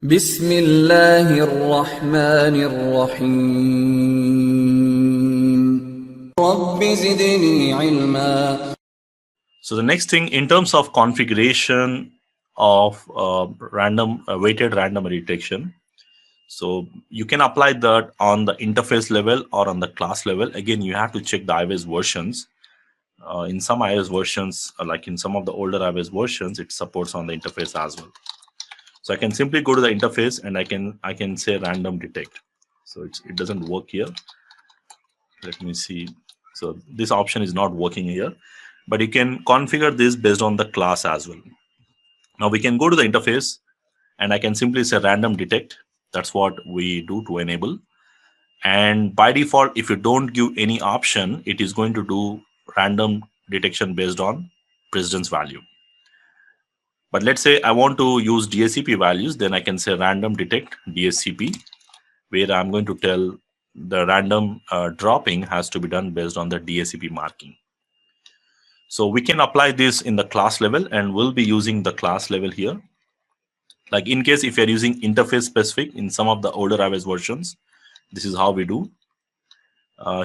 بسم الله الرحمن الرحيم رب زدني علما. So the next thing, in terms of configuration of weighted random detection, so you can apply that on the interface level or on the class level. Again, you have to check the iOS versions. In some iOS versions, like in some of the older iOS versions, it supports on the interface as well. So I can simply go to the interface and I can say random detect. So it doesn't work here. Let me see. So this option is not working here, but you can configure this based on the class as well. Now we can go to the interface and I can simply say random detect. That's what we do to enable. And by default, if you don't give any option, it is going to do random detection based on precedence value. But let's say I want to use DSCP values, then I can say random detect DSCP, where I'm going to tell the random dropping has to be done based on the DSCP marking. So we can apply this in the class level, and we'll be using the class level here. Like in case if you're using interface specific in some of the older iOS versions, this is how we do.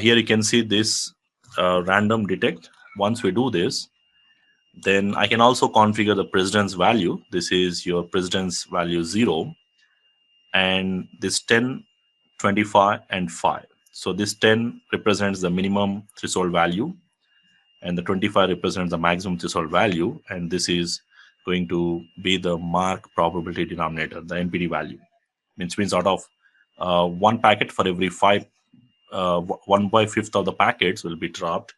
Here you can see this random detect. Once we do this, then I can also configure the precedence value. This is your precedence value 0, and this 10, 25, and 5. So this 10 represents the minimum threshold value, and the 25 represents the maximum threshold value, and this is going to be the mark probability denominator, the NPD value, which means out of one packet for every 5, 1/5 of the packets will be dropped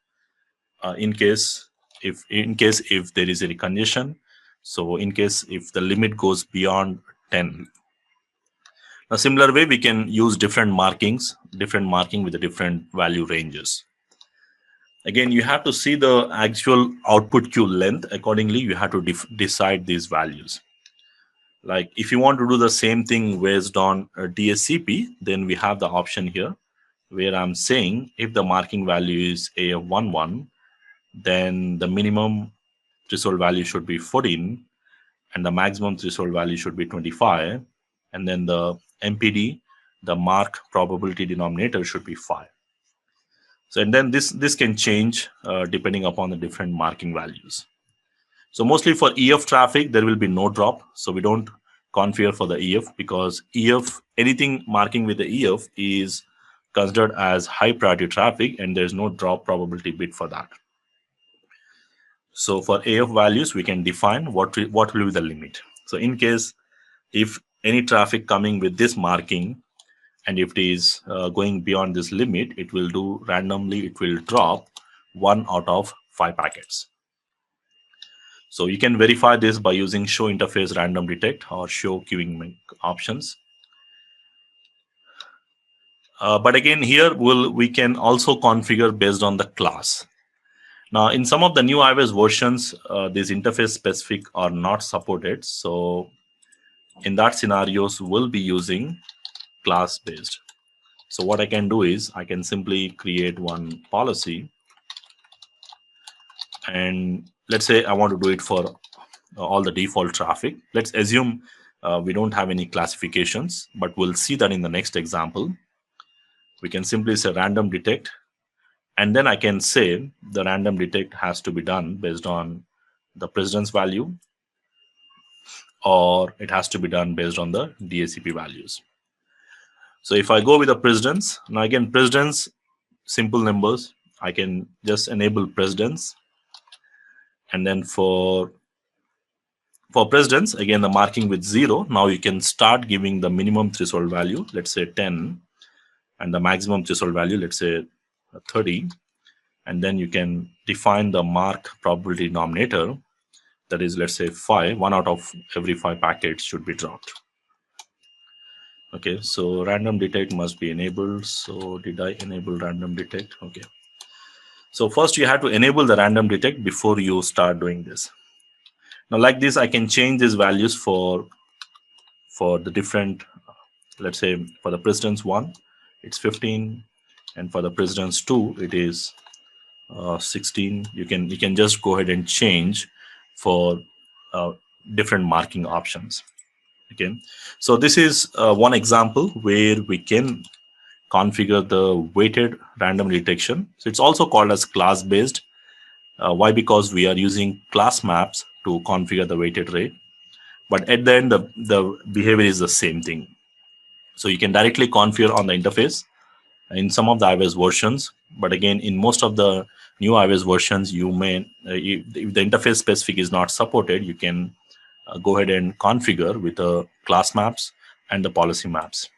in case if there is any congestion. So in case if the limit goes beyond 10. A similar way, we can use different marking with the different value ranges. Again, you have to see the actual output queue length. Accordingly, you have to decide these values. Like if you want to do the same thing based on DSCP, then we have the option here where I'm saying if the marking value is AF11, then the minimum threshold value should be 14 and the maximum threshold value should be 25, and then the MPD, the mark probability denominator, should be 5. So and then this can change depending upon the different marking values. So mostly for EF traffic there will be no drop, so we don't configure for the EF, because EF, anything marking with the EF is considered as high priority traffic and there's no drop probability bit for that. So for AF values, we can define what will be the limit. So in case if any traffic coming with this marking, and if it is going beyond this limit, it will do randomly, it will drop 1 out of 5 packets. So you can verify this by using show interface random detect or show queuing options. But again, here we can also configure based on the class. Now, in some of the new iOS versions, these interface specific are not supported. So in that scenarios, we'll be using class based. So what I can do is I can simply create one policy, and let's say I want to do it for all the default traffic. Let's assume we don't have any classifications, but we'll see that in the next example. We can simply say random detect, and then I can say the random detect has to be done based on the precedence value, or it has to be done based on the DSCP values. So if I go with the precedence, now again, precedence, simple numbers, I can just enable precedence. And then for precedence, again, the marking with 0, now you can start giving the minimum threshold value, let's say 10, and the maximum threshold value, let's say 30. And then you can define the mark probability denominator, that is, let's say 5, 1 out of every 5 packets should be dropped. Okay, so random detect must be enabled. So did I enable random detect? Okay. So first you have to enable the random detect before you start doing this. Now like this, I can change these values for the different, let's say for the precedence 1, it's 15, and for the precedence 2, it is 16. You can just go ahead and change for different marking options. Okay, so this is one example where we can configure the weighted random detection. So it's also called as class based. Why? Because we are using class maps to configure the weighted rate, but at the end the behavior is the same thing. So you can directly configure on the interface in some of the iOS versions, but again in most of the new iOS versions you may if the interface specific is not supported, you can go ahead and configure with the class maps and the policy maps.